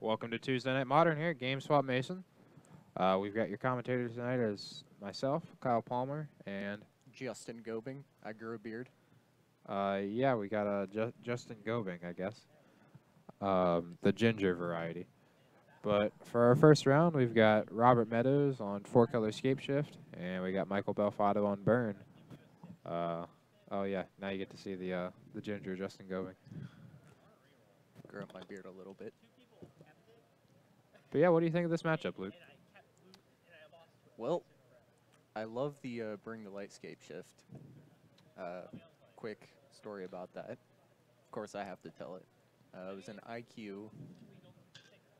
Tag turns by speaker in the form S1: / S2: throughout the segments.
S1: Welcome to Tuesday Night Modern here at GameSwap Mason. We've got your commentators tonight as myself, Kyle Palmer, and
S2: Justin Gobing. I grew a beard.
S1: yeah, we got Justin Gobing, I guess, the ginger variety. But for our first round, we've got Robert Meadows on 4-color Scapeshift, and we got Michael Belfatto on Burn. Oh yeah, now you get to see the ginger Justin Gobing.
S2: Grew up my beard a little bit.
S1: But yeah, what do you think of this matchup, Luke?
S2: Well, I love the Bring the Light Scape shift. Quick story about that. Of course, I have to tell it. It was an IQ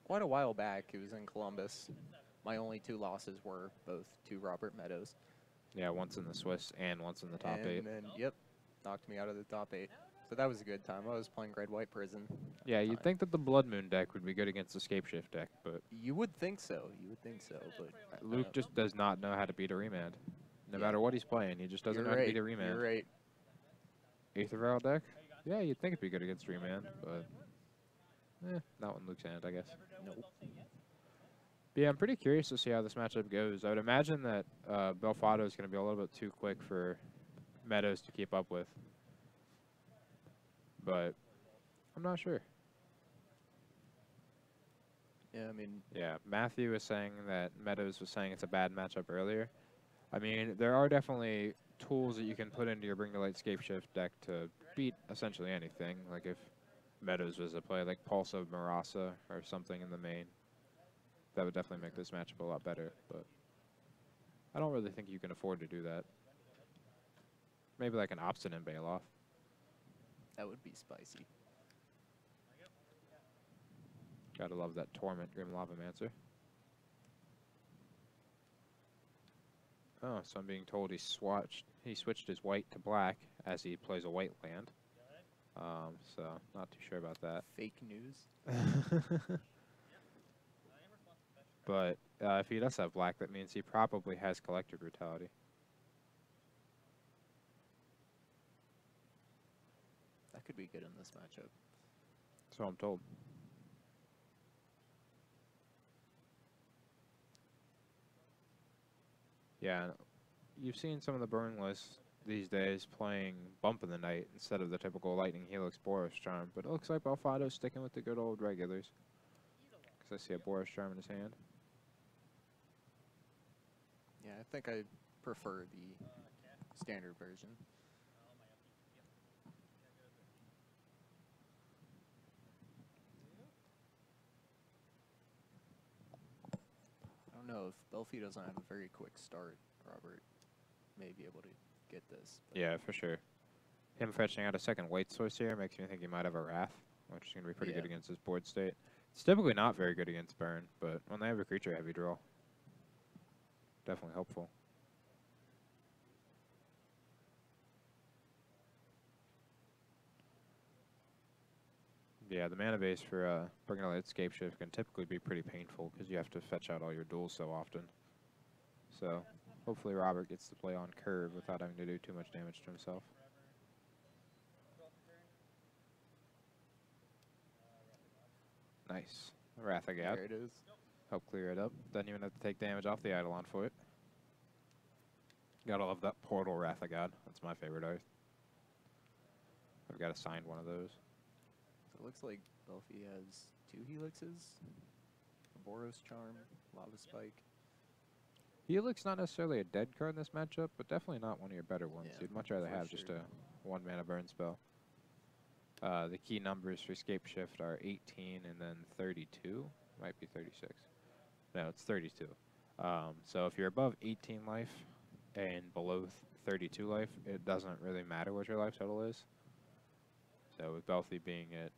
S2: quite a while back. It was in Columbus. My only two losses were both to Robert Meadows.
S1: Yeah, once in the Swiss and once in the top 8.
S2: And then, yep, knocked me out of the top 8. So that was a good time. I was playing Red White Prison.
S1: Yeah, you'd think that the Blood Moon deck would be good against the Scapeshift deck, but
S2: You would think so. You would think so, but
S1: Luke just does not know how to beat a remand. No matter what he's playing, he just doesn't know how to beat a remand.
S2: You're right.
S1: Aether Vial deck? Yeah, you'd think it'd be good against remand, but not when Luke's hand, I guess.
S2: Nope.
S1: But yeah, I'm pretty curious to see how this matchup goes. I would imagine that Belfatto is going to be a little bit too quick for Meadows to keep up with. But I'm not sure.
S2: Yeah, I mean...
S1: Yeah, Matthew was saying that Meadows was saying it's a bad matchup earlier. I mean, there are definitely tools that you can put into your Bring the Light Scapeshift deck to beat essentially anything. Like if Meadows was a play like Pulse of Marasa or something in the main, that would definitely make this matchup a lot better. But I don't really think you can afford to do that. Maybe like an Obstinate Bailoff.
S2: That would be spicy.
S1: Gotta love that Torment Grim Lavamancer. Oh, so I'm being told he switched his white to black as he plays a white land. So not too sure about that.
S2: Fake news.
S1: But if he does have black, that means he probably has Collector Brutality.
S2: That could be good in this matchup.
S1: So I'm told. Yeah, you've seen some of the burn lists these days playing Bump in the Night instead of the typical Lightning Helix Boros Charm, but it looks like Belfatto's sticking with the good old regulars. Because I see a Boros Charm in his hand.
S2: Yeah, I think I prefer the standard version. I don't know, if Belfi doesn't have a very quick start, Robert may be able to get this.
S1: Yeah, for sure. Him fetching out a second white source here makes me think he might have a Wrath, which is going to be pretty good against his board state. It's typically not very good against Burn, but when they have a creature heavy draw, definitely helpful. Yeah, the mana base for Bring the Light Scapeshift can typically be pretty painful because you have to fetch out all your duels so often. So hopefully Robert gets to play on curve without having to do too much damage to himself. Nice. Wrath of God.
S2: There it is.
S1: Help clear it up. Doesn't even have to take damage off the Eidolon for it. Gotta love that Portal Wrath of God. That's my favorite art. I've got assigned one of those.
S2: So it looks like Belfi has 2 Helixes, a Boros Charm, Lava Spike.
S1: Helix not necessarily a dead card in this matchup, but definitely not one of your better ones.
S2: Yeah,
S1: You'd much rather have just a 1-mana burn spell. The key numbers for Scapeshift are 18 and then 32. Might be 36. No, it's 32. So if you're above 18 life and below 32 life, it doesn't really matter what your life total is. So with Belfi being at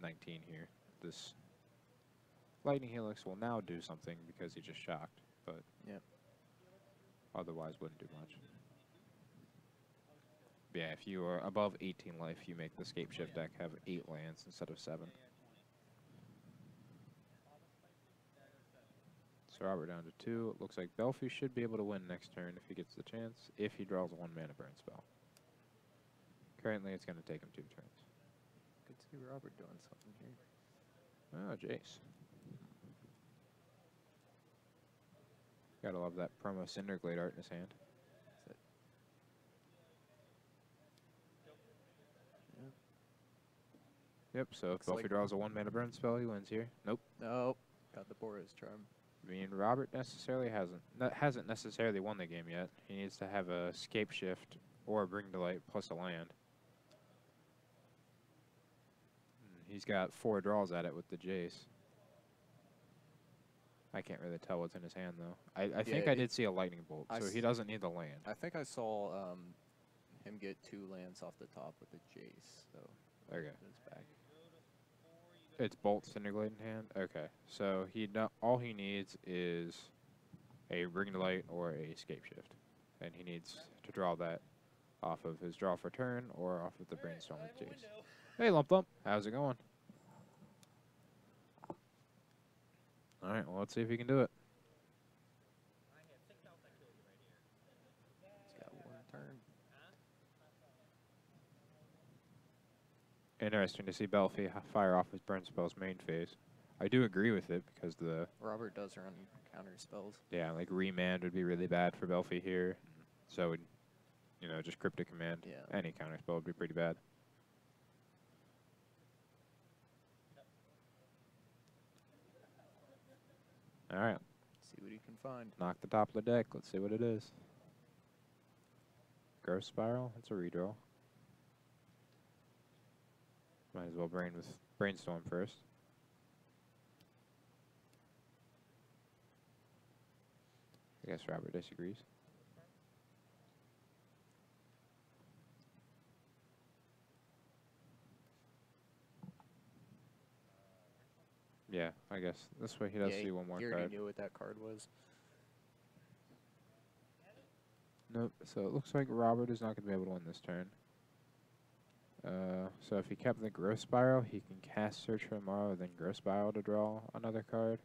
S1: 19 here, this Lightning Helix will now do something because he just shocked, but otherwise wouldn't do much. But yeah, if you are above 18 life, you make the Scapeshift deck have 8 lands instead of 7. So Robert down to 2. It looks like Belfi should be able to win next turn if he gets the chance, if he draws a 1-mana burn spell. Currently, it's going to take him 2 turns.
S2: Good to see Robert doing something here.
S1: Oh, Jace. Gotta love that promo Cinderglade art in his hand. Yep, so if Belfi draws a 1-mana burn spell, he wins here. Nope.
S2: Nope. Got the Boros Charm.
S1: I mean, Robert necessarily hasn't necessarily won the game yet. He needs to have a Scapeshift or a Bring to Light plus a land. He's got 4 draws at it with the Jace. I can't really tell what's in his hand, though. I think I did see a Lightning Bolt, so he doesn't need the land.
S2: I think I saw him get 2 lands off the top with the Jace. So
S1: okay.
S2: It's back.
S1: It's Bolt Cinderglade in hand? Okay. So all he needs is a Bring to Light or a Scapeshift. And he needs to draw that off of his draw for turn or off of the Brainstorm with Jace. Hey, Lump Lump. How's it going? All right, well, let's see if he can do it.
S2: He's got 1 turn.
S1: Interesting to see Belfi fire off his burn spells main phase. I do agree with it because the
S2: Robert does run counter spells.
S1: Yeah, like Remand would be really bad for Belfi here. So would, you know, just Cryptic Command.
S2: Yeah.
S1: Any counter spell would be pretty bad. All right.
S2: See what he can find.
S1: Knock the top of the deck. Let's see what it is. Growth Spiral. That's a redraw. Might as well brainstorm first. I guess Robert disagrees. Yeah, I guess this way he does see one more
S2: he
S1: card.
S2: already knew what that card was.
S1: Nope. So it looks like Robert is not going to be able to win this turn. So if he kept the Growth Spiral, he can cast Search for Tomorrow, then Growth Spiral to draw another card.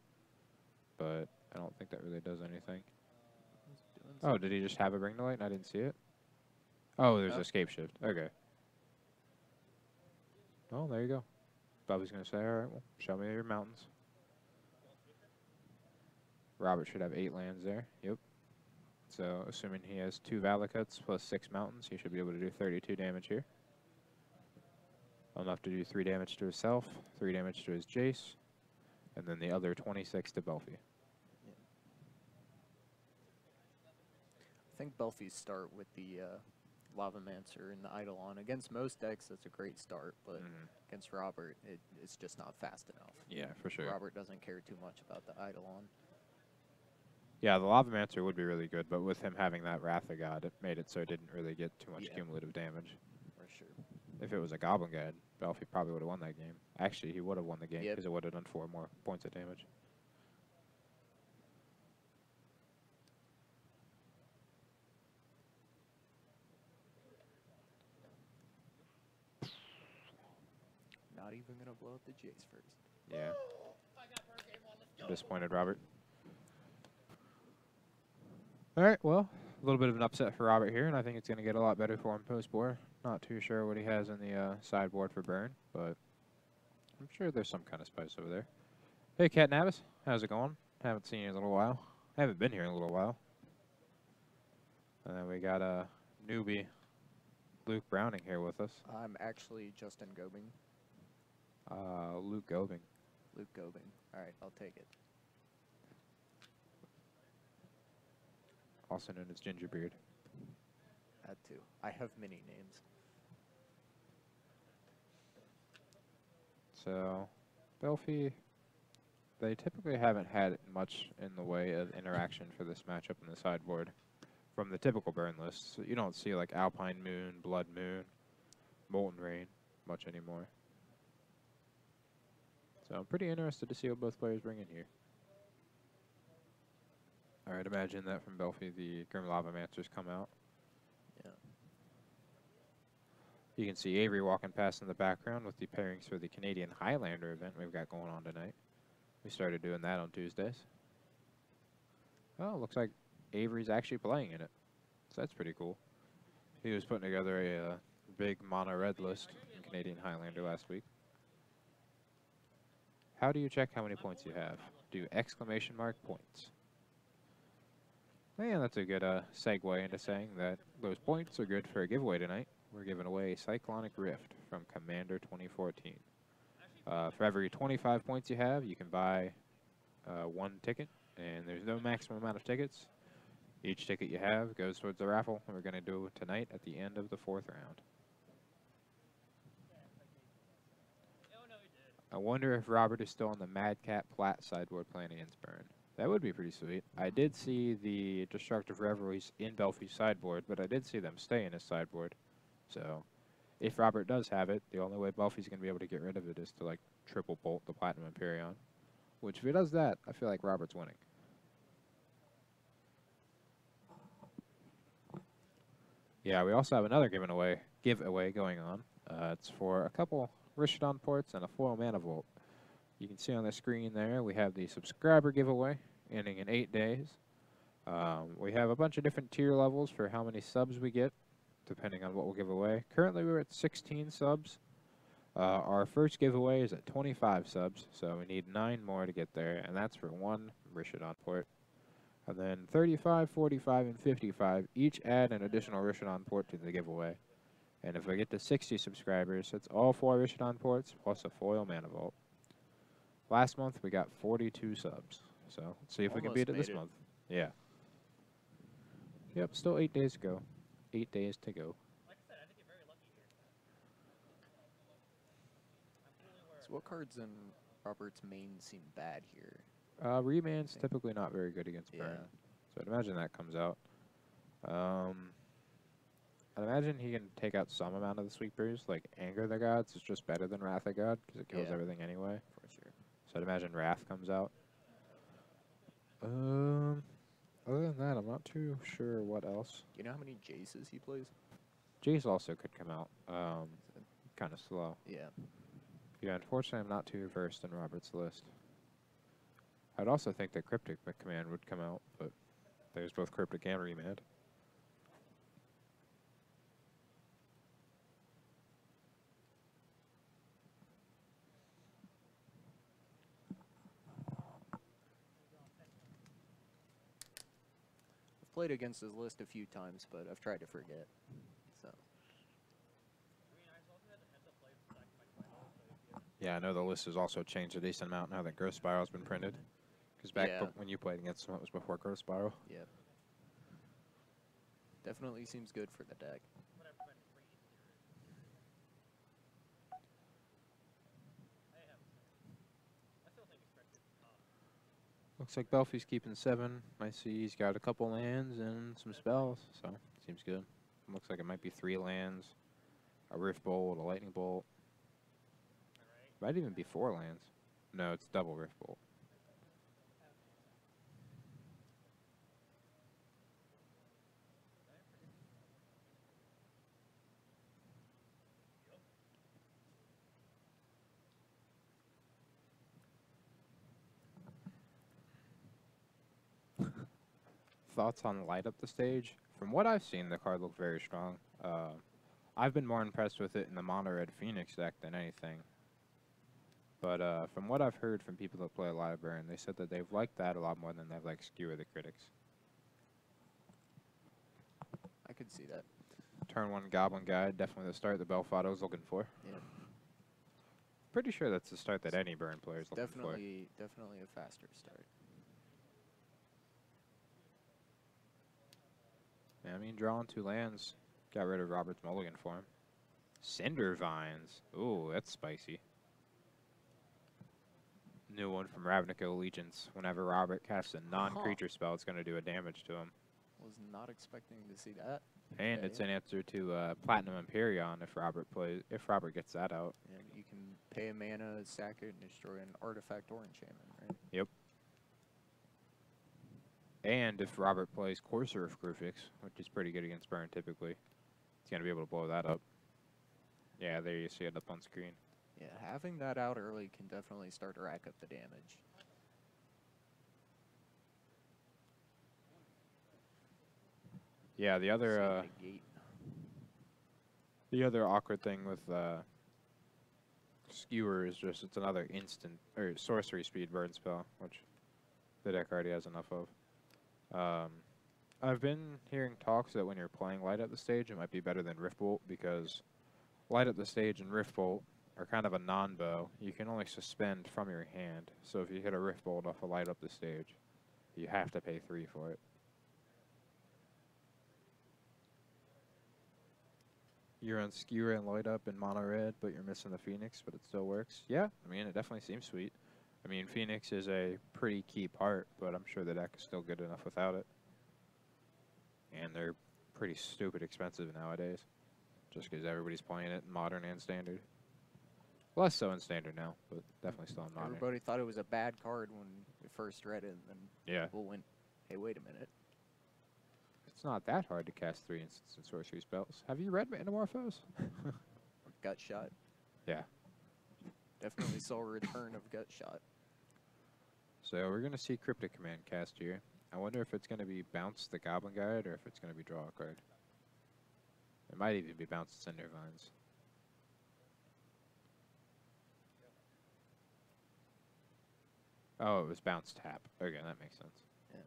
S1: But I don't think that really does anything. Oh, did he just have a Bring to Light and I didn't see it? Oh, there's a Scapeshift. Okay. Oh, there you go. Bobby's going to say, all right, well, show me your mountains. Robert should have 8 lands there. Yep. So assuming he has 2 Valakuts plus 6 mountains, he should be able to do 32 damage here. Enough to do 3 damage to himself, 3 damage to his Jace, and then the other 26 to Belfi.
S2: Yeah. I think Belfi's start with the Lavamancer and the Eidolon. Against most decks, that's a great start, but against Robert, it's just not fast enough.
S1: Yeah, for sure.
S2: Robert doesn't care too much about the Eidolon.
S1: Yeah, the Lavamancer would be really good, but with him having that Wrath of God, it made it so it didn't really get too much cumulative damage.
S2: For sure.
S1: If it was a Goblin God, Belfi probably would have won that game. Actually, he would have won the game because it would have done 4 more points of damage.
S2: Not even going to blow up the Jace first.
S1: Yeah. I'm disappointed, Robert. All right, well, a little bit of an upset for Robert here, and I think it's going to get a lot better for him post-board. Not too sure what he has in the sideboard for burn, but I'm sure there's some kind of spice over there. Hey, Cat Navis, how's it going? Haven't seen you in a little while. Haven't been here in a little while. And then we got a newbie, Luke Browning, here with us.
S2: I'm actually Justin Gobing.
S1: Luke Gobing.
S2: Luke Gobing. All right, I'll take it.
S1: Also known as Gingerbeard.
S2: Had to. I have many names.
S1: So, Belfi, they typically haven't had much in the way of interaction for this matchup in the sideboard from the typical burn list. So you don't see like Alpine Moon, Blood Moon, Molten Rain much anymore. So I'm pretty interested to see what both players bring in here. Alright, imagine that from Belfi, the Grim Lavamancers come out.
S2: Yeah.
S1: You can see Avery walking past in the background with the pairings for the Canadian Highlander event we've got going on tonight. We started doing that on Tuesdays. Oh, looks like Avery's actually playing in it. So that's pretty cool. He was putting together a big mono red list in Canadian Highlander last week. How do you check how many points you have? Do ! Points. And that's a good segue into saying that those points are good for a giveaway tonight. We're giving away Cyclonic Rift from Commander 2014. For every 25 points you have, you can buy one ticket, and there's no maximum amount of tickets. Each ticket you have goes towards the raffle, and we're going to do it tonight at the end of the 4th round. I wonder if Robert is still on the Madcap Plat sideboard playing against Burn. That would be pretty sweet. I did see the Destructive Reveries in Belfie's sideboard, but I did see them stay in his sideboard. So, if Robert does have it, the only way Belfie's going to be able to get rid of it is to, like, triple bolt the Platinum Empyrean. Which, if he does that, I feel like Robert's winning. Yeah, we also have another giveaway going on. It's for a couple Rishodon ports and a foil Mana Vault. You can see on the screen there, we have the subscriber giveaway, ending in 8 days. We have a bunch of different tier levels for how many subs we get, depending on what we'll give away. Currently, we're at 16 subs. Our first giveaway is at 25 subs, so we need 9 more to get there, and that's for one Rishodon port. And then 35, 45, and 55 each add an additional Rishodon port to the giveaway. And if we get to 60 subscribers, it's all 4 Rishodon ports plus a foil Mana Vault. Last month, we got 42 subs. So, let's see if we can beat it this month. Yeah. Yep, still 8 days to go. 8 days to go.
S3: Like I said, I think you're very lucky here.
S2: So what cards in Robert's main seem bad here?
S1: Remand's typically not very good against Burn.
S2: Yeah.
S1: So I'd imagine that comes out. I'd imagine he can take out some amount of the sweepers, like Anger the Gods is just better than Wrath of God, because it kills everything anyway.
S2: For sure.
S1: So I'd imagine Wrath comes out. Other than that, I'm not too sure what else.
S2: Do you know how many Jaces he plays?
S1: Jace also could come out. Kind of slow.
S2: Yeah.
S1: Yeah, unfortunately, I'm not too versed in Robert's list. I'd also think that Cryptic Command would come out, but there's both Cryptic and Remand.
S2: I've played against his list a few times, but I've tried to forget. So.
S1: Yeah, I know the list has also changed a decent amount now that Growth Spiral's been printed. Because back when you played against him, it was before Growth Spiral.
S2: Yeah. Definitely seems good for the deck.
S1: Looks like Belfie's keeping 7. I see he's got a couple lands and some spells, so seems good. Looks like it might be 3 lands, a Rift Bolt, a Lightning Bolt. Might even be 4 lands. No, it's double Rift Bolt. Thoughts on Light Up the Stage? From what I've seen, the card looked very strong. I've been more impressed with it in the Mono Red Phoenix deck than anything. But from what I've heard from people that play a lot of Burn, they said that they've liked that a lot more than they've liked Skewer the Critics.
S2: I could see that.
S1: Turn 1 Goblin Guide, definitely the start that Belfatto is looking for.
S2: Yeah.
S1: Pretty sure that's the start that any Burn player is looking for.
S2: Definitely a faster start.
S1: Yeah, I mean, drawing 2 lands, got rid of Robert's mulligan for him. Cinder Vines. Ooh, that's spicy. New one from Ravnica Allegiance. Whenever Robert casts a non-creature spell, it's going to do a damage to him.
S2: Was not expecting to see that.
S1: And it's an answer to Platinum Empyrean if Robert gets that out.
S2: And you can pay a mana, sack it, and destroy an artifact or enchantment, right?
S1: Yep. And if Robert plays Courser of Grufix, which is pretty good against Burn typically, he's going to be able to blow that up. Yeah, there you see it up on screen.
S2: Yeah, having that out early can definitely start to rack up the damage.
S1: Yeah, the other awkward thing with Skewer is just it's another instant or sorcery speed burn spell, which the deck already has enough of. I've been hearing talks that when you're playing light up the stage, it might be better than Riftbolt because light up the stage and Riftbolt are kind of a non-bow. You can only suspend from your hand. So if you hit a Riftbolt off a light up the stage, you have to pay 3 for it. You're on Skewer and light up in mono red, but you're missing the Phoenix, but it still works. Yeah, I mean, it definitely seems sweet. I mean, Phoenix is a pretty key part, but I'm sure the deck is still good enough without it. And they're pretty stupid expensive nowadays, just because everybody's playing it in Modern and Standard. Less so in Standard now, but definitely still in Modern.
S2: Everybody thought it was a bad card when we first read it, and then
S1: Yeah.
S2: people went, hey, wait a minute.
S1: It's not that hard to cast 3 instants and sorcery spells. Have you read Metamorphose?
S2: Gut Shot.
S1: Yeah.
S2: Definitely saw a return of Gut Shot.
S1: So we're going to see Cryptic Command cast here. I wonder if it's going to be Bounce the Goblin Guide or if it's going to be Draw a Card. It might even be Bounce Cinder Vines. Oh, it was Bounce Tap. Okay, that makes sense.
S2: Yeah.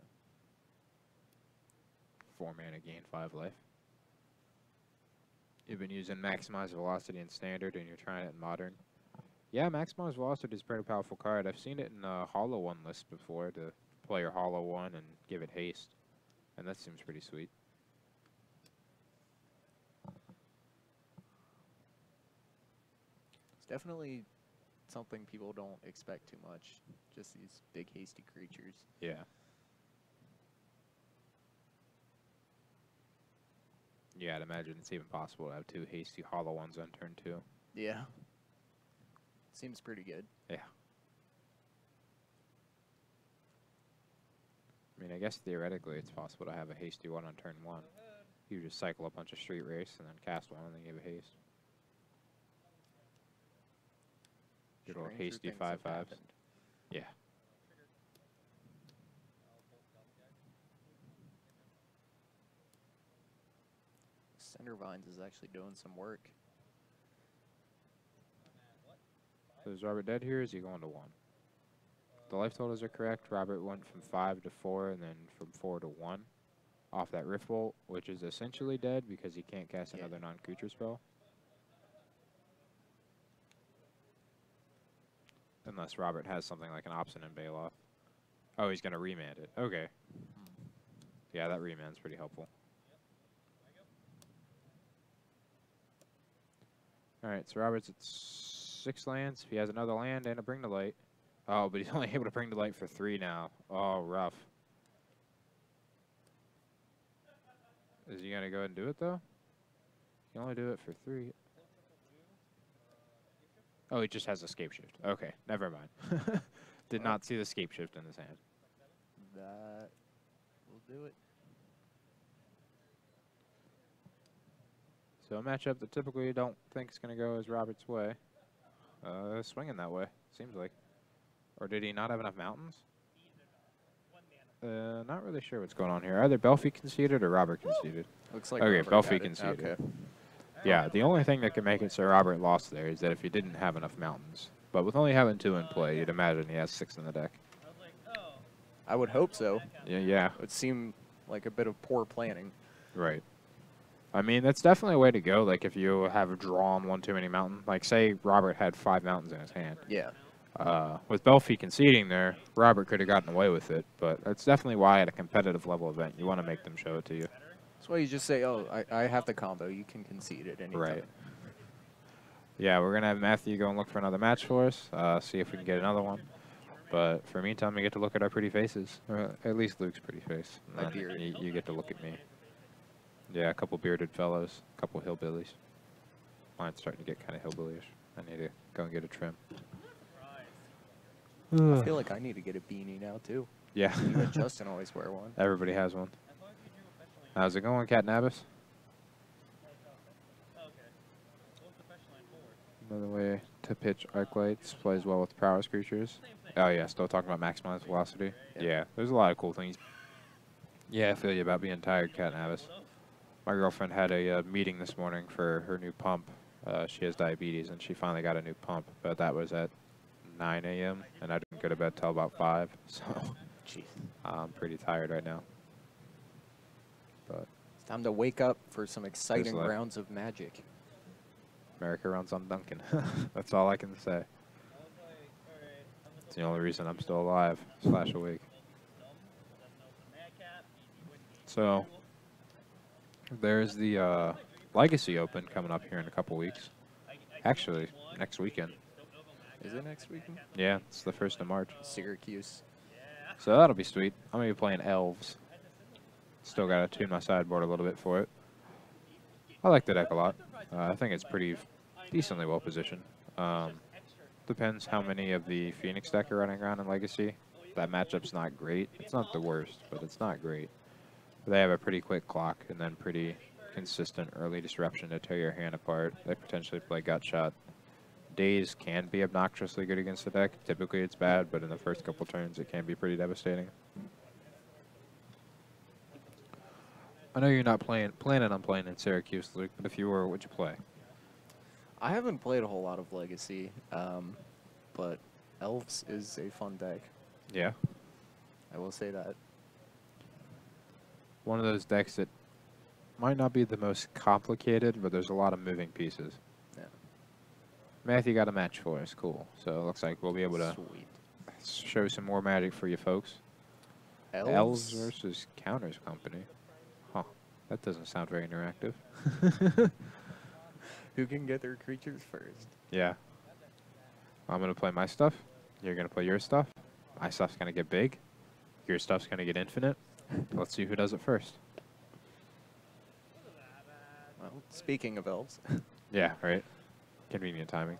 S1: 4 mana, gain 5 life. You've been using Maximize Velocity in Standard and you're trying it in Modern. Yeah, Maximize Velocity is a pretty powerful card. I've seen it in a Hollow 1 list before to play your Hollow 1 and give it haste. And that seems pretty sweet.
S2: It's definitely something people don't expect too much. Just these big, hasty creatures.
S1: Yeah. Yeah, I'd imagine it's even possible to have 2 hasty Hollow 1s on turn 2.
S2: Yeah. Seems pretty good.
S1: Yeah. I mean, I guess theoretically it's possible to have a hasty 1 on turn 1. You just cycle a bunch of Street Race and then cast 1 and then give a haste. Good old
S2: Stranger
S1: hasty
S2: things have
S1: 5/5s.
S2: happened.
S1: Yeah.
S2: Cinder Vines is actually doing some work.
S1: So is Robert dead here? Or is he going to 1? The life totals are correct. Robert went from 5 to 4 and then from 4 to 1 off that Rift Bolt, which is essentially dead because he can't cast another non-creature spell. Unless Robert has something like an Obstinate Baloth. Oh, he's going to remand it. Okay. Yeah, that remand's pretty helpful. Alright, so Robert's at 6 lands. He has another land and a Bring to Light. Oh, but he's only able to bring to light for 3 now. Oh, rough. Is he going to go ahead and do it, though? He can only do it for 3. Oh, he just has a Scapeshift. Okay, never mind. Did not see the Scapeshift in his hand.
S2: That will do it.
S1: So a matchup that typically you don't think is going to go as Robert's way. Swinging that way, seems like. Or did he not have enough mountains? Not really sure what's going on here. Either Belfi conceded or Robert conceded.
S2: Looks like
S1: Okay,
S2: Robert
S1: Belfi
S2: got it.
S1: conceded.
S2: Okay.
S1: Yeah, the only thing that could make it so Robert lost there is that if he didn't have enough mountains. But with only having 2 in play, you'd imagine he has 6 in the deck.
S2: I would hope so.
S1: Yeah.
S2: It would seem like a bit of poor planning.
S1: Right. I mean, that's definitely a way to go. Like, if you have drawn 1 too many mountains. Like, say Robert had 5 mountains in his hand.
S2: Yeah.
S1: With Belfi conceding there, Robert could have gotten away with it. But that's definitely why at a competitive level event, you want to make them show it to you.
S2: That's why you just say, oh, I have the combo. You can concede at any time.
S1: Right. Yeah, we're going to have Matthew go and look for another match for us. See if we can get another one. But for meantime, we get to look at our pretty faces. Or at least Luke's pretty face.
S2: My
S1: And then
S2: beard.
S1: you get to look at me. Yeah, a couple bearded fellows. A couple hillbillies. Mine's starting to get kind of hillbillyish. I need to go and get a trim.
S2: I feel like I need to get a beanie now, too.
S1: Yeah.
S2: You and Justin always wear one.
S1: Everybody has one. How's it going, Cat Nabis? Another way to pitch Arc Lights. Plays well with prowess creatures. Oh, yeah, still talking about maximized velocity. Yeah, there's a lot of cool things. Yeah, I feel you about being tired, Cat Nabis. My girlfriend had a meeting this morning for her new pump. She has diabetes, and she finally got a new pump, but that was at 9 a.m., and I didn't go to bed till about 5, so
S2: Jeez.
S1: I'm pretty tired right now. but
S2: It's time to wake up for some exciting
S1: like-
S2: rounds of Magic.
S1: America runs on Duncan. That's all I can say. It's the only reason I'm still alive / awake. So there's the Legacy Open coming up here in a couple weeks. Actually, next weekend.
S2: Is it next weekend?
S1: Yeah, it's the 1st of March.
S2: Syracuse.
S1: So that'll be sweet. I'm going to be playing Elves. Still got to tune my sideboard a little bit for it. I like the deck a lot. I think it's pretty decently well positioned. Depends how many of the Phoenix deck are running around in Legacy. That matchup's not great. It's not the worst, but it's not great. They have a pretty quick clock and then pretty consistent early disruption to tear your hand apart. They potentially play Gut Shot. Daze can be obnoxiously good against the deck. Typically it's bad, but in the first couple turns it can be pretty devastating. I know you're not planning on playing in Syracuse, Luke, but if you were, what would you play?
S2: I haven't played a whole lot of Legacy, but Elves is a fun deck.
S1: Yeah.
S2: I will say that.
S1: One of those decks that might not be the most complicated, but there's a lot of moving pieces.
S2: Yeah.
S1: Matthew got a match for us. Cool. So it looks like we'll be able to
S2: Sweet.
S1: show some more Magic for you folks. Elves versus Counters Company. Huh. That doesn't sound very interactive.
S2: Who can get their creatures first?
S1: Yeah. I'm going to play my stuff. You're going to play your stuff. My stuff's going to get big. Your stuff's going to get infinite. Let's see who does it first.
S2: Well, speaking of Elves.
S1: Yeah, right. Convenient timing.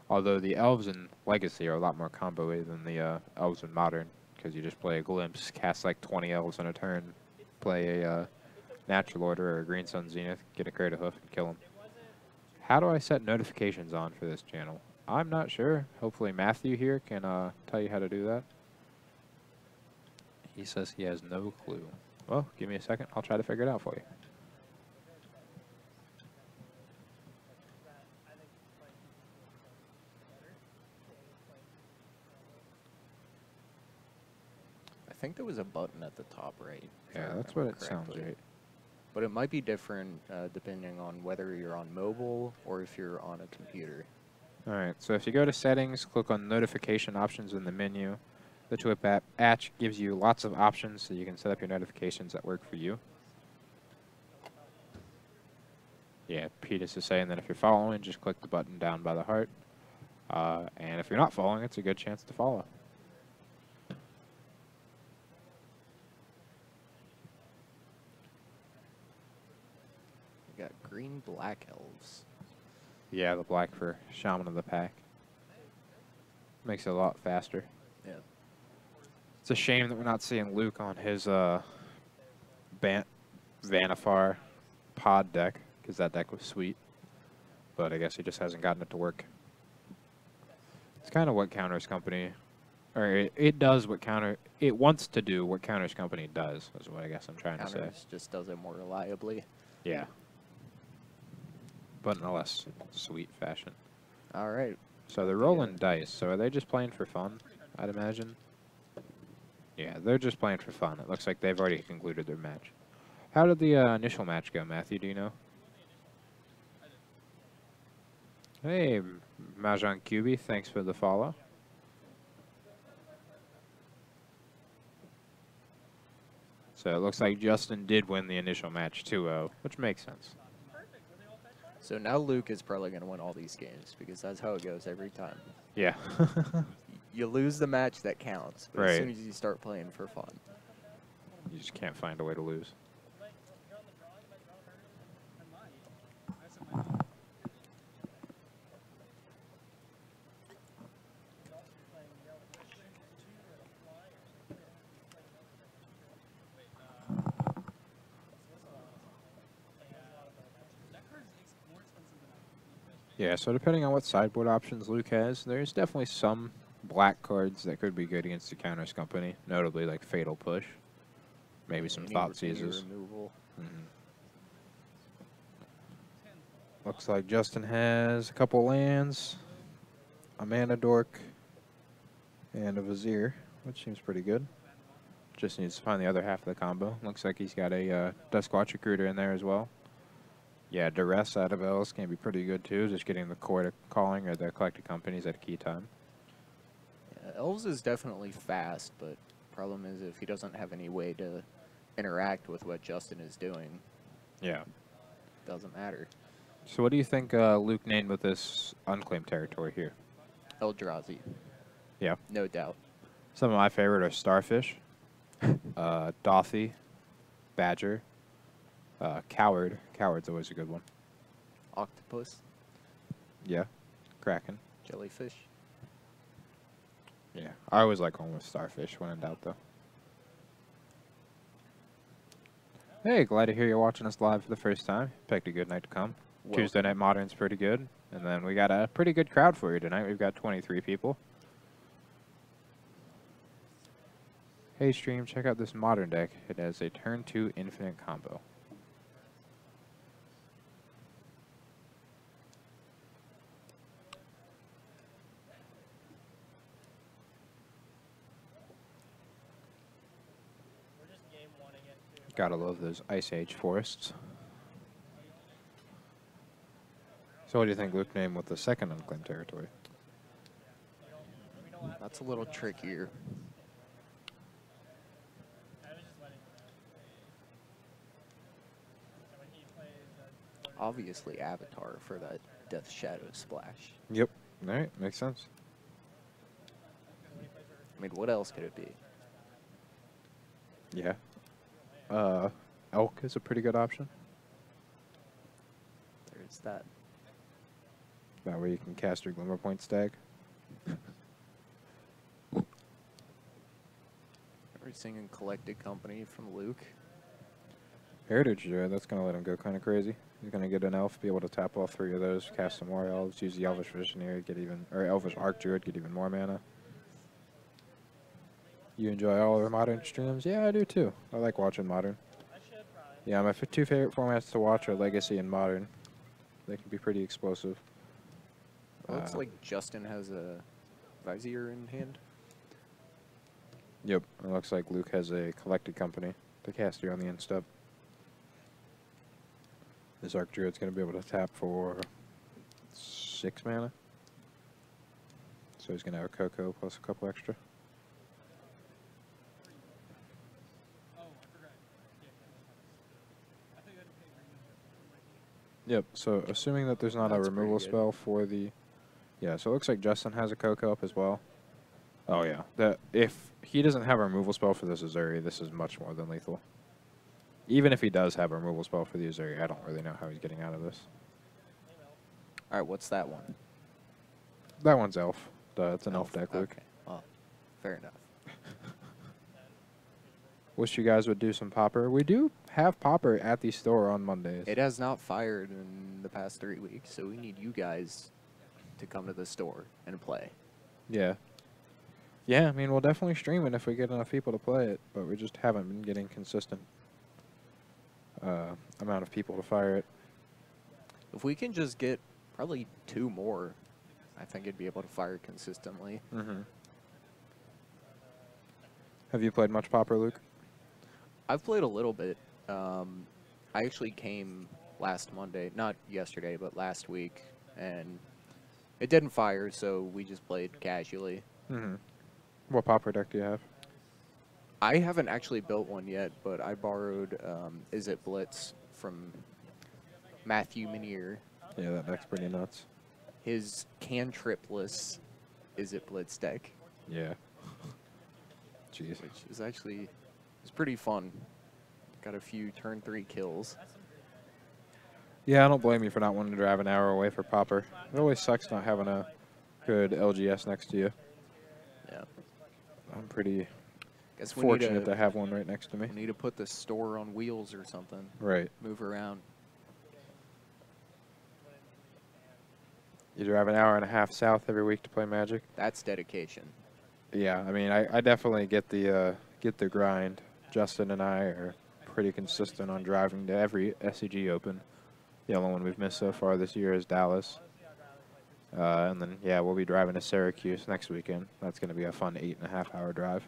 S1: Although the Elves in Legacy are a lot more combo-y than the Elves in Modern, because you just play a Glimpse, cast like 20 Elves in a turn, play a Natural Order or a Green Sun Zenith, get a Creative Hoof, and kill them. How do I set notifications on for this channel? I'm not sure. Hopefully Matthew here can tell you how to do that. He says he has no clue. Well, give me a second. I'll try to figure it out for you.
S2: I think there was a button at the top right. if I
S1: Yeah, that's what
S2: remember
S1: it sounds
S2: correctly.
S1: right.
S2: But it might be different depending on whether you're on mobile or if you're on a computer.
S1: All right, so if you go to Settings, click on Notification Options in the menu. The Twip app gives you lots of options so you can set up your notifications that work for you. Yeah, Petus is saying that if you're following, just click the button down by the heart. And if you're not following, it's a good chance to follow.
S2: You got green-black elves.
S1: Yeah, the black for Shaman of the Pack. Makes it a lot faster.
S2: Yeah.
S1: It's a shame that we're not seeing Luke on his Vanifar pod deck, because that deck was sweet. But I guess he just hasn't gotten it to work. It's kind of what Counters Company, or it does what it wants to do what Counters Company does, is what I guess I'm trying to say.
S2: Counters just does it more reliably.
S1: Yeah. But in a less sweet fashion.
S2: All right.
S1: So they're rolling dice. So are they just playing for fun, I'd imagine? Yeah, they're just playing for fun. It looks like they've already concluded their match. How did the initial match go, Matthew? Do you know? Hey, Mahjong QB, thanks for the follow. So it looks like Justin did win the initial match 2-0, which makes sense.
S2: So now Luke is probably going to win all these games because that's how it goes every time.
S1: Yeah.
S2: You lose the match that counts, but as
S1: Right.
S2: soon as you start playing for fun.
S1: You just can't find a way to lose. Yeah, so depending on what sideboard options Luke has, there's definitely some black cards that could be good against the Counters Company, notably like Fatal Push, maybe some Thought
S2: Any
S1: Seizes.
S2: removal.
S1: Looks like Justin has a couple lands, a Mana Dork, and a Vizier, which seems pretty good. Just needs to find the other half of the combo. Looks like he's got a Duskwatch Recruiter in there as well. Yeah, Duress out of L's can be pretty good too, just getting the core calling or the collected companies at a key time.
S2: Yeah, Elves is definitely fast, but problem is if he doesn't have any way to interact with what Justin is doing,
S1: Yeah.
S2: doesn't matter.
S1: So what do you think Luke named with this unclaimed territory here?
S2: Eldrazi.
S1: Yeah.
S2: No doubt.
S1: Some of my favorite are Starfish, Dothy, Badger, Coward. Coward's always a good one.
S2: Octopus.
S1: Yeah. Kraken.
S2: Jellyfish.
S1: Yeah. I always like going with Starfish when in doubt, though. Hey, glad to hear you're watching us live for the first time. Picked a good night to come.
S2: Welcome.
S1: Tuesday Night Modern's pretty good. And then we got a pretty good crowd for you tonight. We've got 23 people. Hey, stream, check out this Modern deck. It has a turn 2 infinite combo.
S3: We're just game wanting it too.
S1: Gotta love those Ice Age forests. So what do you think Luke named with the second unclaimed territory?
S3: We don't have
S2: That's a little trickier.
S3: I was just letting him know. So when he plays
S2: Obviously Avatar for that Death Shadow splash.
S1: Yep. Alright, makes sense.
S2: I mean, what else could it be?
S1: Yeah. Elk is a pretty good option.
S2: There's that.
S1: That way you can cast your Glimmer Point stag.
S2: We're singing Collected Company from Luke.
S1: Heritage Druid, that's going to let him go kind of crazy. He's going to get an elf, be able to tap all 3 of those, cast some more elves, use the Elvish Visionary, get even, or Elvish Arc Druid, get even more mana. You enjoy all our Modern streams? Yeah, I do too. I like watching Modern.
S3: I should probably.
S1: Yeah, my 2 favorite formats to watch are Legacy and Modern. They can be pretty explosive.
S2: Looks like Justin has a Vizier in hand.
S1: Yep, it looks like Luke has a Collected Company to cast here on the end step. This Arc Druid's going to be able to tap for 6 mana. So he's going to have a Coco plus a couple extra.
S3: Oh, I forgot. Yeah, I thought you had to pay for
S1: Yep, so assuming that there's not a
S2: That's pretty
S1: removal
S2: good.
S1: spell for the... Yeah, so it looks like Justin has a Coco up as well. Oh yeah, that if he doesn't have a removal spell for this Azuri, this is much more than lethal. Even if he does have a removal spell for the Azuri, I don't really know how he's getting out of this.
S2: Alright, what's that one?
S1: That one's Elf. It's an Elf deck, Luke.
S2: Okay. Well, fair enough.
S1: Wish you guys would do some Popper. We do have Popper at the store on Mondays.
S2: It has not fired in the past 3 weeks, so we need you guys to come to the store and play.
S1: Yeah. Yeah, I mean, we'll definitely stream it if we get enough people to play it, but we just haven't been getting consistent amount of people to fire it.
S2: If we can just get probably 2 more, I think it'd be able to fire consistently.
S1: Mm-hmm. Have you played much Popper, Luke?
S2: I've played a little bit. I actually came last Monday, not yesterday, but last week, and it didn't fire, so we just played casually.
S1: Mm-hmm. What Popper deck do you have?
S2: I haven't actually built one yet, but I borrowed Is It Blitz from Matthew Minier.
S1: Yeah, that deck's pretty nuts.
S2: His cantripless Is It Blitz deck,
S1: Yeah. Jeez.
S2: which is actually it's pretty fun. Got a few turn 3 kills.
S1: Yeah, I don't blame you for not wanting to drive an hour away for Popper. It always sucks not having a good LGS next to you.
S2: Yeah.
S1: I'm pretty
S2: Guess we
S1: fortunate to have one right next to me.
S2: we need to put the store on wheels or something.
S1: Right.
S2: Move around.
S1: You drive an hour and a half south every week to play Magic.
S2: That's dedication.
S1: Yeah, I mean, I definitely get the grind. Justin and I are pretty consistent on driving to every SCG Open. The only one we've missed so far this year is Dallas. And then, yeah, we'll be driving to Syracuse next weekend. That's going to be a fun 8.5-hour drive.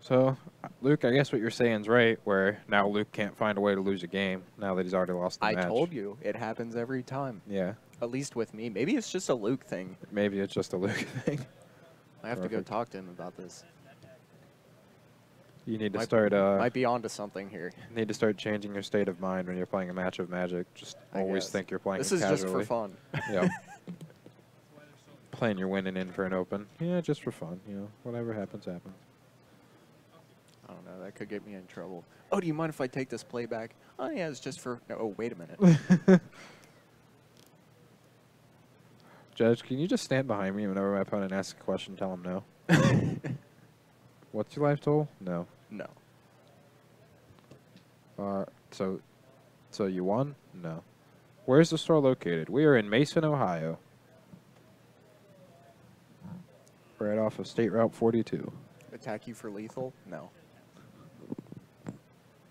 S1: So, Luke, I guess what you're saying is right, where now Luke can't find a way to lose a game now that he's already lost the
S2: I
S1: match.
S2: told you, it happens every time.
S1: Yeah,
S2: At least with me. Maybe it's just a Luke thing.
S1: maybe it's just a Luke thing.
S2: I have to go
S1: Perfect.
S2: talk to him about this.
S1: You need to
S2: Might-
S1: start
S2: Might be onto something here.
S1: need to start changing your state of mind when you're playing a match of Magic. Just
S2: I
S1: always
S2: guess.
S1: think you're playing
S2: This
S1: it
S2: is
S1: casually.
S2: just for fun.
S1: Yeah. Playing you're winning in for an open. Yeah, just for fun. Whatever happens, happens.
S2: I don't know. That could get me in trouble. Oh, do you mind if I take this playback? Oh, yeah, it's just for... No, oh, wait a minute.
S1: Judge, can you just stand behind me whenever my opponent asks a question? Tell him no. What's your life total? No.
S2: No.
S1: So you won? No. Where's the store located? We are in Mason, Ohio. Right off of State Route 42.
S2: Attack you for lethal? No.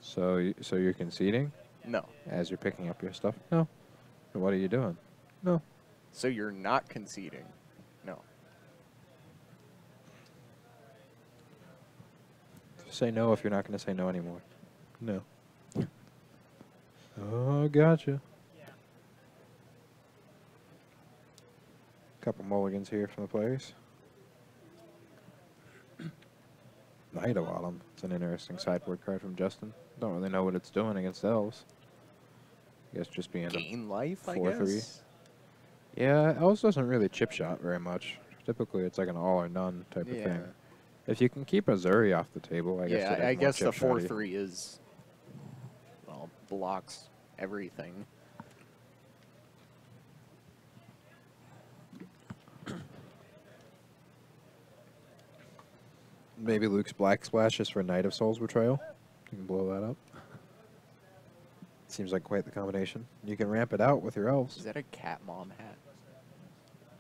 S1: So you're conceding
S2: No.
S1: as you're picking up your stuff? No. Then what are you doing? No.
S2: So you're not conceding? No.
S1: Say no if you're not going to say no anymore. No. Oh, gotcha. Couple mulligans here from the players. Night of Autumn. It's an interesting sideboard card from Justin. Don't really know what it's doing against elves. I guess just being
S2: Gain life, I
S1: 4-3.
S2: guess?
S1: Yeah, elves doesn't really chip shot very much. Typically, it's like an all or none type of thing. If you can keep a Zuri off the table, I guess.
S2: Yeah,
S1: it is
S2: I
S1: more
S2: guess the
S1: chip shotty.
S2: 4-3 is... Well, blocks everything.
S1: Maybe Luke's Black Splash is for Knight of Souls Betrayal. You can blow that up. Seems like quite the combination. You can ramp it out with your elves.
S2: Is that a cat mom hat?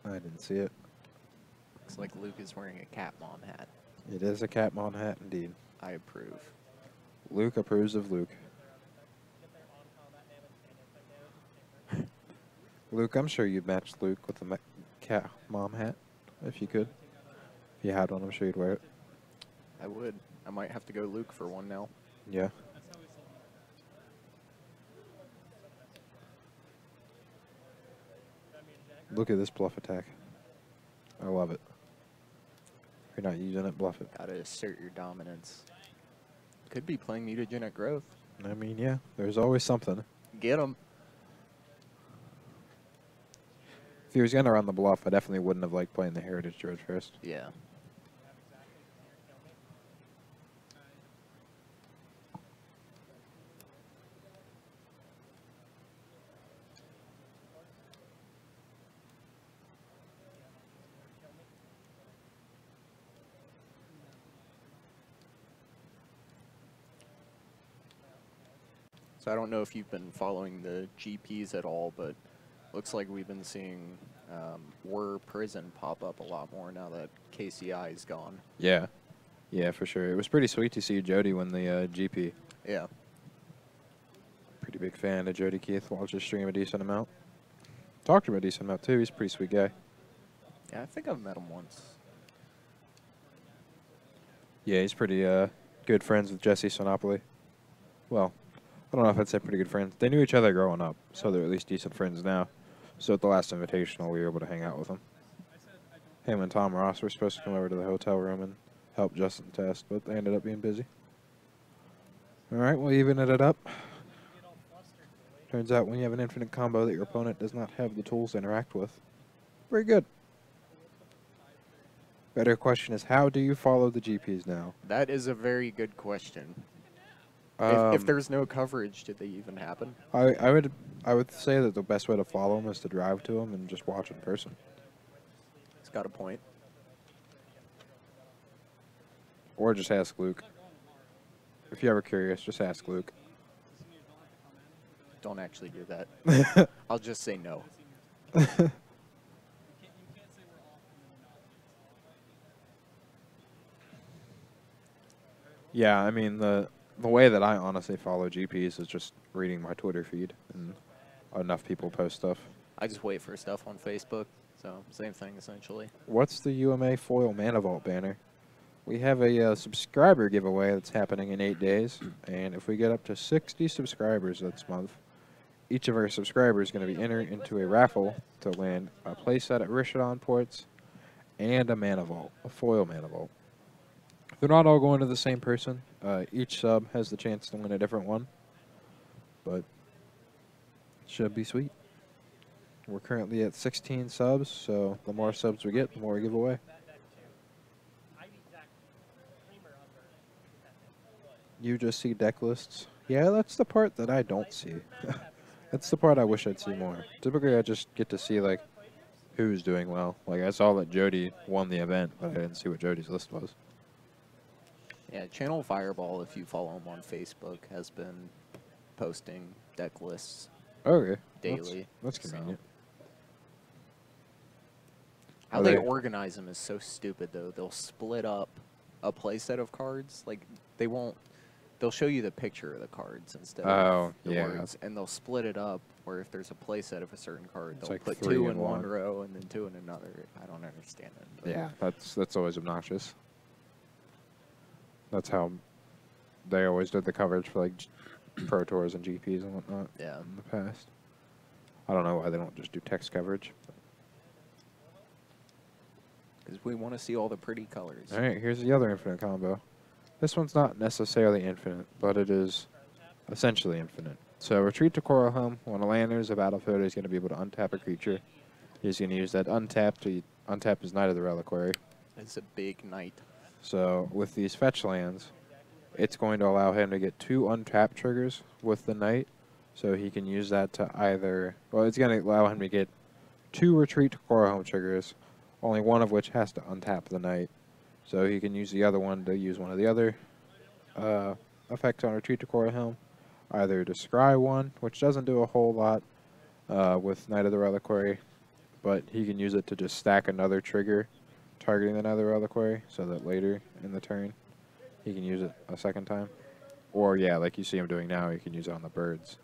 S1: I didn't see it.
S2: Looks like Luke is wearing a cat mom hat.
S1: It is a Catmon hat indeed.
S2: I approve.
S1: Luke approves of Luke. Luke, I'm sure you'd match Luke with the cat mom hat, if you could. If you had one, I'm sure you'd wear it.
S2: I would. I might have to go Luke for one now.
S1: Yeah. Look at this bluff attack. I love it. If you're not using it, bluff it.
S2: Gotta assert your dominance. Could be playing mutagenic growth.
S1: I mean, yeah, there's always something.
S2: Get him.
S1: If he was going to run the bluff, I definitely wouldn't have liked playing the Heritage Druid first.
S2: Yeah. So I don't know if you've been following the GPs at all, but looks like we've been seeing War Prison pop up a lot more now that KCI is gone.
S1: Yeah. Yeah, for sure. It was pretty sweet to see Jody win the GP.
S2: Yeah.
S1: Pretty big fan of Jody Keith. Watched his stream a decent amount. Talked to him a decent amount, too. He's a pretty sweet guy.
S2: Yeah, I think I've met him once.
S1: Yeah, he's pretty good friends with Jesse Sonopoli. Well, I don't know if I'd say pretty good friends. They knew each other growing up, so they're at least decent friends now. So at the last Invitational, we were able to hang out with him. Him and Tom Ross were supposed to come over to the hotel room and help Justin test, but they ended up being busy. All right, well, evening it up. Turns out when you have an infinite combo that your opponent does not have the tools to interact with. Very good. Better question is, how do you follow the GPs now?
S2: That is a very good question. If there's no coverage, did they even happen?
S1: I would say that the best way to follow them is to drive to them and just watch in person.
S2: It's got a point.
S1: Or just ask Luke. If you're ever curious, just ask Luke.
S2: Don't actually do that. I'll just say no.
S1: Yeah, I mean, the way that I honestly follow GPs is just reading my Twitter feed, and enough people post stuff.
S2: I just wait for stuff on Facebook, so same thing essentially.
S1: What's the UMA foil Mana Vault banner? we have a subscriber giveaway that's happening in 8 days. And if we get up to 60 subscribers this month, each of our subscribers is going to be entered into a raffle to land a playset at Rishodon Ports and a Mana Vault, a foil Mana Vault. They're not all going to the same person. Each sub has the chance to win a different one, but it should be sweet. We're currently at 16 subs, so the more subs we get, the more we give away. You just see deck lists. Yeah, that's the part that I don't see. That's the part I wish I'd see more. Typically, I just get to see, like, who's doing well. Like, I saw that Jody won the event, but I didn't see what Jody's list was.
S2: Yeah, Channel Fireball, if you follow him on Facebook, has been posting deck lists
S1: Okay.
S2: daily.
S1: That's convenient.
S2: How
S1: Are
S2: they
S1: they-
S2: organize them is so stupid, though. They'll split up a playset of cards. Like, they won't... They'll show you the picture of the cards instead of the
S1: yeah.
S2: words, and they'll split it up where if there's a playset of a certain card,
S1: It's
S2: they'll
S1: like
S2: put
S1: 3
S2: two
S1: in
S2: in one
S1: one.
S2: row and then 2 in another. I don't understand it. but-
S1: Yeah, that's always obnoxious. That's how they always did the coverage for, like, Pro Tours and GPs and whatnot
S2: Yeah.
S1: in the past. I don't know why they don't just do text coverage.
S2: Because we want to see all the pretty colors.
S1: All right, here's the other infinite combo. This one's not necessarily infinite, but it is essentially infinite. So retreat to Coral Helm. When a land enters the battlefield, he's going to be able to untap a creature. He's going to use that untap to untap his Knight of the Reliquary.
S2: It's a big night.
S1: So with these fetch lands, it's going to allow him to get 2 untap triggers with the Knight. So he can use that to either... Well, it's going to allow him to get 2 retreat to Coral Helm triggers, only one of which has to untap the Knight. So he can use the other one to use one of the other effects on retreat to Coral Helm. Either to scry one, which doesn't do a whole lot with Knight of the Reliquary, but he can use it to just stack another trigger targeting the Knight of the Reliquary, so that later in the turn he can use it a second time. Or yeah, like you see him doing now, he can use it on the birds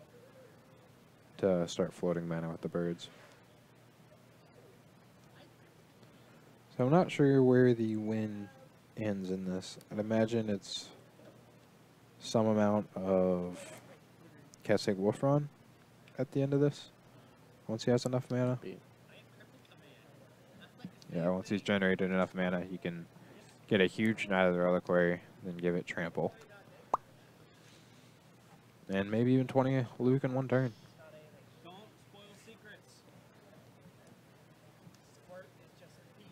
S1: to start floating mana with the birds. So I'm not sure where the win ends in this. I'd imagine it's some amount of casting Wolfron at the end of this, once he has enough mana. Yeah, once he's generated enough mana, he can get a huge Knight of the Reliquary, then give it trample. And maybe even 20 Luke in one turn.
S3: Don't spoil secrets. Sport is just a pee.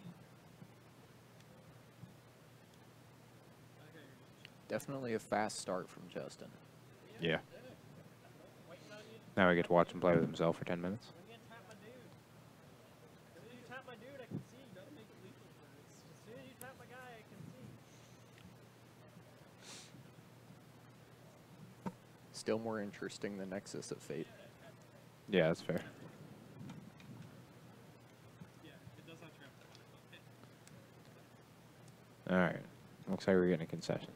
S3: Okay.
S2: Definitely a fast start from Justin.
S1: Yeah. Now I get to watch him play with himself for 10 minutes.
S3: When you tap my dude. As soon as you tap my dude, I can see. You gotta make it lethal first. As soon as you tap my guy, I can see.
S2: Still more interesting than Nexus of Fate.
S1: Yeah, that's fair.
S3: Yeah, it does not trample.
S1: Alright. Looks like we're getting a concession.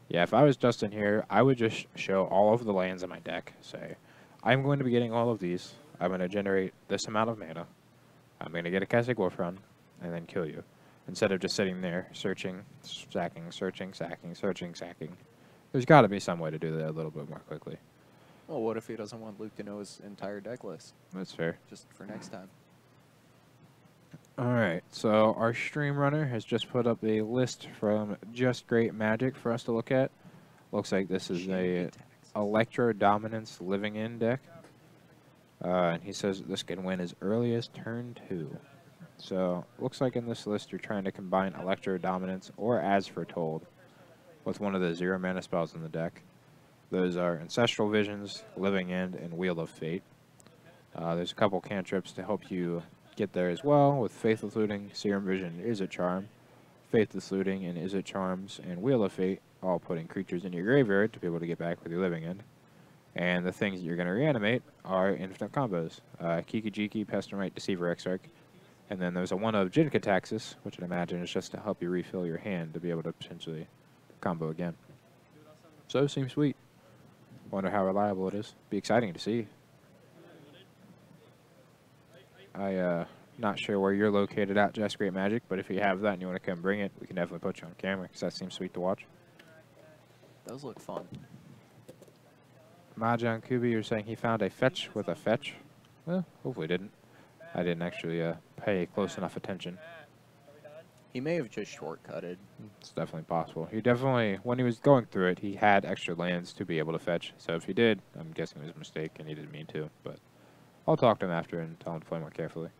S1: Yeah, if I was Justin here, I would just show all of the lands in my deck. Say, I'm going to be getting all of these. I'm going to generate this amount of mana. I'm going to get a Castic Wolfron, and then kill you. Instead of just sitting there, searching, sacking, searching, sacking, searching, sacking. There's got to be some way to do that a little bit more quickly.
S2: Well, what if he doesn't want Luke to know his entire deck list?
S1: That's fair.
S2: Just for next time.
S1: Alright, so our stream runner has just put up a list from Just Great Magic for us to look at. Looks like this is a Electro Dominance Living In deck. And he says this can win as early as turn 2. So, looks like in this list you're trying to combine Electro Dominance or As Foretold with one of the 0 mana spells in the deck. Those are Ancestral Visions, Living End, and Wheel of Fate. There's a couple cantrips to help you get there as well, with Faithless Looting, Serum Vision, Is It Charm, Faithless Looting, and Is It Charms, and Wheel of Fate, all putting creatures in your graveyard to be able to get back with your Living End. And the things that you're going to reanimate are infinite combos. Kiki-Jiki, Pestermite, Deceiver Exarch. And then there's a one of Jin-Kataxis, which I'd imagine is just to help you refill your hand to be able to potentially combo again. So, seems sweet. Wonder how reliable it is. Be exciting to see. I Not sure where you're located at, Just Great Magic, but if you have that and you want to come bring it, we can definitely put you on camera because that seems sweet to watch.
S2: Those look fun.
S1: Mahjong Kubi, you're saying he found a fetch with a fetch? Well, hopefully didn't. I didn't actually pay close enough attention.
S2: He may have just shortcutted.
S1: It's definitely possible. He definitely, when he was going through it, he had extra lands to be able to fetch. So if he did, I'm guessing it was a mistake and he didn't mean to. But I'll talk to him after and tell him to play more carefully.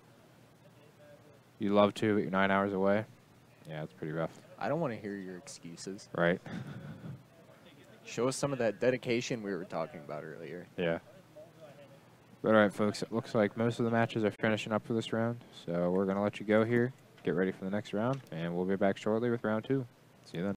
S1: You love to, but you're 9 hours away. Yeah, it's pretty rough.
S2: I don't want to hear your excuses.
S1: Right?
S2: Show us some of that dedication we were talking about earlier.
S1: Yeah. But all right, folks, it looks like most of the matches are finishing up for this round. So we're going to let you go here, get ready for the next round, and we'll be back shortly with round 2. See you then.